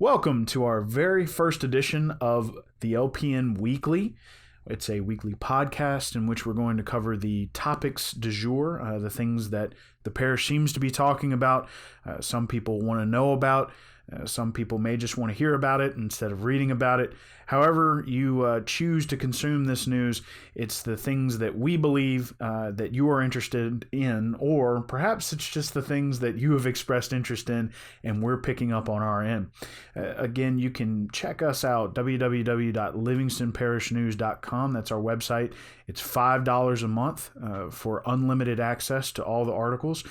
Welcome to our very first edition of the LPN Weekly. It's a weekly podcast in which we're going to cover the topics du jour, the things that the parish seems to be talking about, some people want to know about, some people may just want to hear about it instead of reading about it. However you choose to consume this news, it's the things that we believe that you are interested in, or perhaps it's just the things that you have expressed interest in and we're picking up on our end. Again, you can check us out, www.livingstonparishnews.com. That's our website. It's $5 a month for unlimited access to all the articles.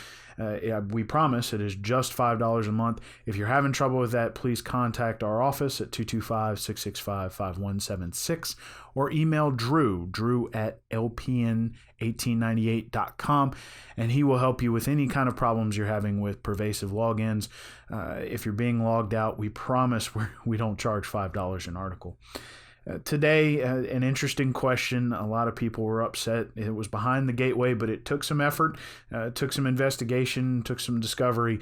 We promise it is just $5 a month. If you're having trouble with that, please contact our office at 225-665-5176 or email Drew at lpn1898.com, and he will help you with any kind of problems you're having with pervasive logins. If you're being logged out, we promise we don't charge $5 an article. Today, an interesting question. A lot of people were upset. It was behind the gateway, but it took some effort, took some investigation, took some discovery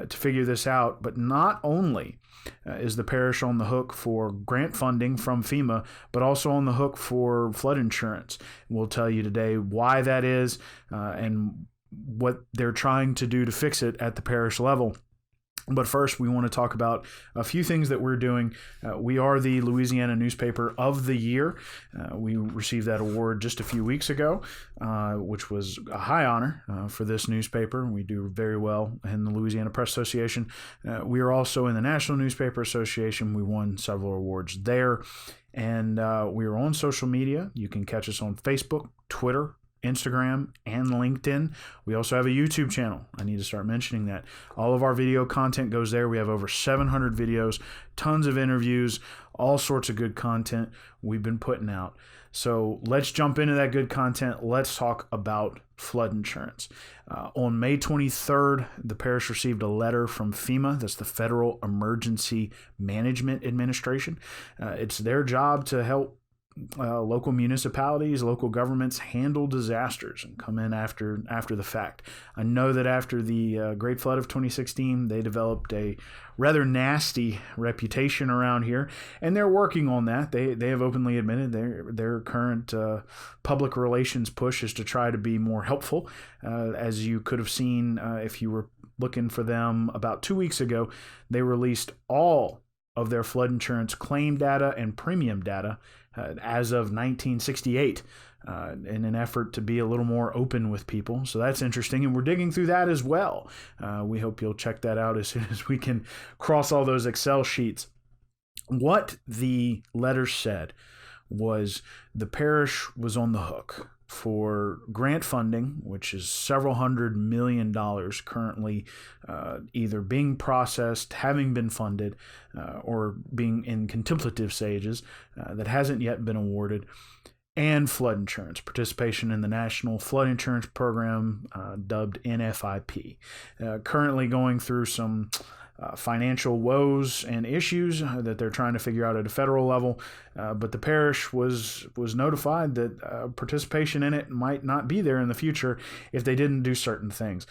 to figure this out. But not only is the parish on the hook for grant funding from FEMA, but also on the hook for flood insurance. We'll tell you today why that is and what they're trying to do to fix it at the parish level. But first, we want to talk about a few things that we're doing. We are the Louisiana Newspaper of the Year. We received that award just a few weeks ago, which was a high honor for this newspaper. We do very well in the Louisiana Press Association. We are also in the National Newspaper Association. We won several awards there. And we are on social media. You can catch us on Facebook, Twitter, Instagram, and LinkedIn. We also have a YouTube channel. I need to start mentioning that. All of our video content goes there. We have over 700 videos, tons of interviews, all sorts of good content we've been putting out. So let's jump into that good content. Let's talk about flood insurance. On May 23rd, the parish received a letter from FEMA. That's the Federal Emergency Management Administration. It's their job to help local municipalities, local governments handle disasters and come in after the fact. I know that after the Great Flood of 2016, they developed a rather nasty reputation around here, and they're working on that. They have openly admitted their current public relations push is to try to be more helpful. As you could have seen if you were looking for them about 2 weeks ago, they released all of their flood insurance claim data and premium data as of 1968 in an effort to be a little more open with people. So that's interesting, and we're digging through that as well. We hope you'll check that out as soon as we can cross all those Excel sheets. What the letter said was the parish was on the hook for grant funding, which is several $100 million currently either being processed, having been funded, or being in contemplative stages that hasn't yet been awarded, and flood insurance, participation in the National Flood Insurance Program, dubbed NFIP. Currently going through some financial woes and issues that they're trying to figure out at a federal level, but the parish was notified that participation in it might not be there in the future if they didn't do certain things.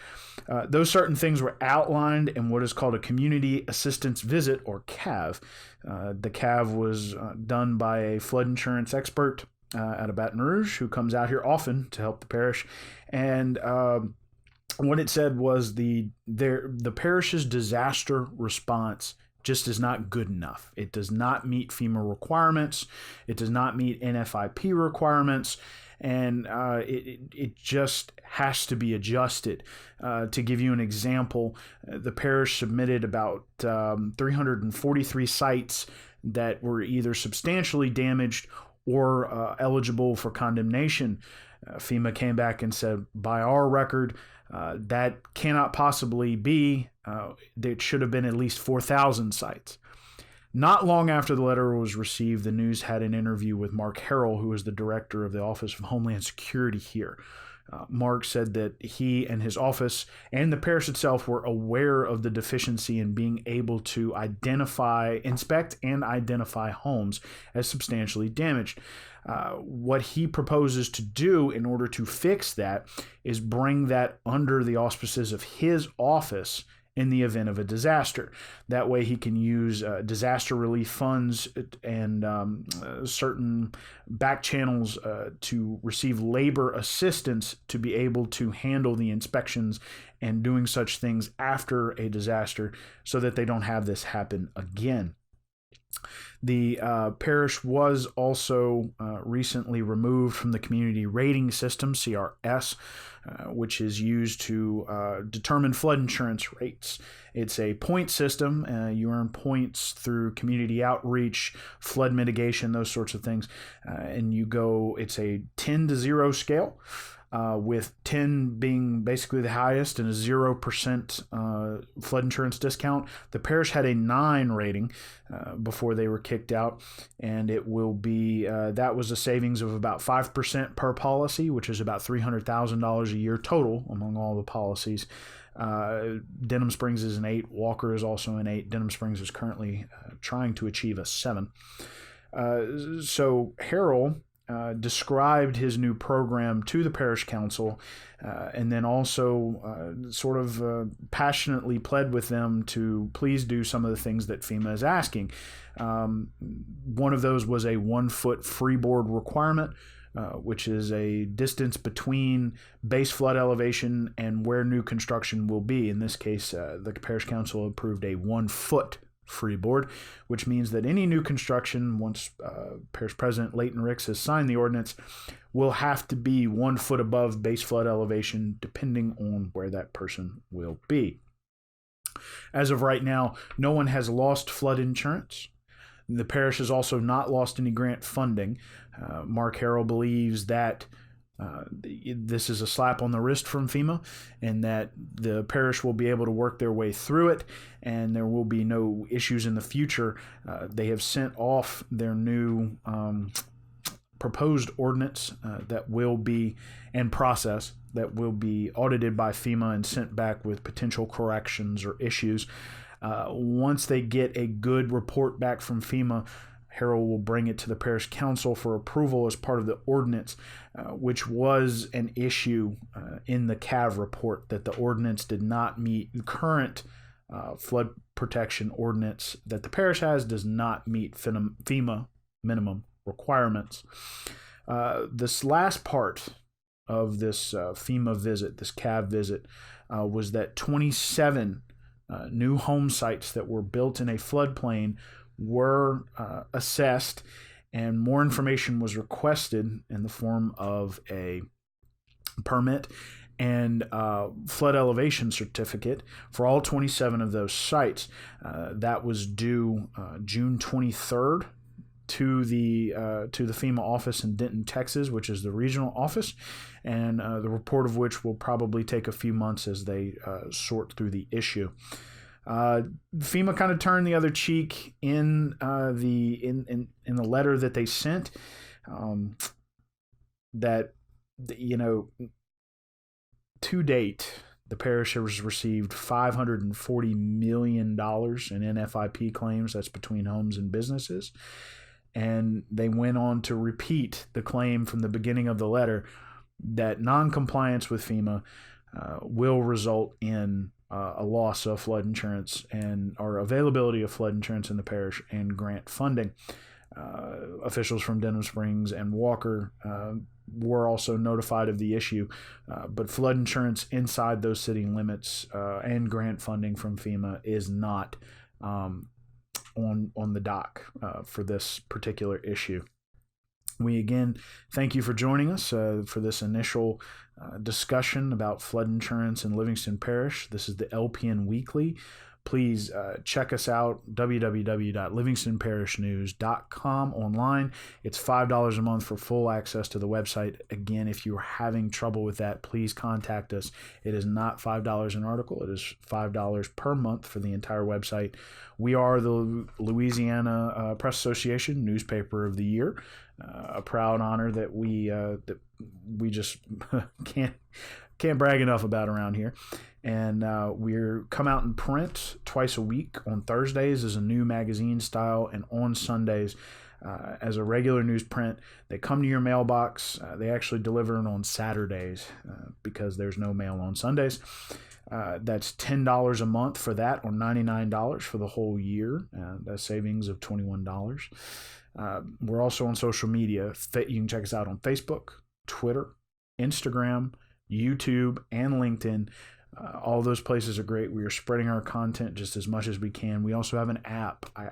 Those certain things were outlined in what is called a Community Assistance Visit, or CAV. The CAV was done by a flood insurance expert out of Baton Rouge who comes out here often to help the parish, and what it said was the parish's disaster response just is not good enough. It does not meet FEMA requirements. It does not meet NFIP requirements, and it just has to be adjusted. To give you an example, the parish submitted about 343 sites that were either substantially damaged or eligible for condemnation. FEMA came back and said, by our record, that cannot possibly be. It should have been at least 4,000 sites. Not long after the letter was received, the news had an interview with Mark Harrell, who is the director of the Office of Homeland Security here. Mark said that he and his office and the parish itself were aware of the deficiency in being able to inspect and identify homes as substantially damaged. What he proposes to do in order to fix that is bring that under the auspices of his office in the event of a disaster. That way he can use disaster relief funds and certain back channels to receive labor assistance to be able to handle the inspections and doing such things after a disaster so that they don't have this happen again. The parish was also recently removed from the community rating system, CRS, which is used to determine flood insurance rates. It's a point system. You earn points through community outreach, flood mitigation, those sorts of things. And it's a 10 to 0 scale. With 10 being basically the highest and a 0% flood insurance discount. The parish had a 9 rating before they were kicked out, and it will be that was a savings of about 5% per policy, which is about $300,000 a year total among all the policies. Denham Springs is an 8. Walker is also an 8. Denham Springs is currently trying to achieve a 7. So Harold described his new program to the parish council and then also sort of passionately pled with them to please do some of the things that FEMA is asking. One of those was a 1-foot freeboard requirement, which is a distance between base flood elevation and where new construction will be. In this case, the parish council approved a 1-foot freeboard, which means that any new construction, once Parish President Leighton Ricks has signed the ordinance, will have to be 1 foot above base flood elevation, depending on where that person will be. As of right now, no one has lost flood insurance. The parish has also not lost any grant funding. Mark Harrell believes that this is a slap on the wrist from FEMA and that the parish will be able to work their way through it and there will be no issues in the future. They have sent off their new proposed ordinance that will be in process, that will be audited by FEMA and sent back with potential corrections or issues. Once they get a good report back from FEMA, Harold will bring it to the parish council for approval as part of the ordinance, which was an issue in the CAV report, that the ordinance did not meet the current flood protection ordinance that the parish has, does not meet FEMA minimum requirements. This last part of this FEMA visit, this CAV visit, was that 27 new home sites that were built in a floodplain were assessed, and more information was requested in the form of a permit and flood elevation certificate for all 27 of those sites. That was due June 23rd to the FEMA office in Denton, Texas, which is the regional office, and the report of which will probably take a few months as they sort through the issue. FEMA kind of turned the other cheek in the letter that they sent, that to date the parish has received $540 million in NFIP claims. That's between homes and businesses. And they went on to repeat the claim from the beginning of the letter that non-compliance with FEMA will result in a loss of flood insurance or availability of flood insurance in the parish and grant funding. Officials from Denham Springs and Walker were also notified of the issue, but flood insurance inside those city limits and grant funding from FEMA is not on the dock for this particular issue. We again thank you for joining us for this initial discussion about flood insurance in Livingston Parish. This is the LPN Weekly. Please check us out, www.livingstonparishnews.com online. It's $5 a month for full access to the website. Again, if you're having trouble with that, please contact us. It is not $5 an article. It is $5 per month for the entire website. We are the Louisiana Press Association Newspaper of the Year. A proud honor that we just can't brag enough about around here. And we're come out in print twice a week. On Thursdays as a new magazine style, and on Sundays as a regular newsprint. They come to your mailbox. They actually deliver it on Saturdays because there's no mail on Sundays. That's $10 a month for that, or $99 for the whole year. That's savings of $21. We're also on social media. You can check us out on Facebook, Twitter, Instagram, YouTube, and LinkedIn. All those places are great. We are spreading our content just as much as we can. We also have an app. I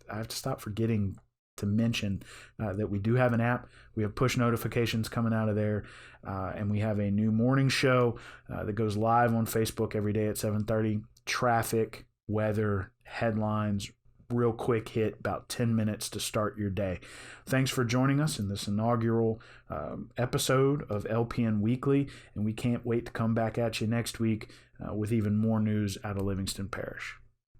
have to stop forgetting to mention that we do have an app. We have push notifications coming out of there, and we have a new morning show that goes live on Facebook every day at 7:30. Traffic, weather, headlines, real quick hit, about 10 minutes to start your day. Thanks for joining us in this inaugural episode of LPN Weekly, and we can't wait to come back at you next week with even more news out of Livingston Parish.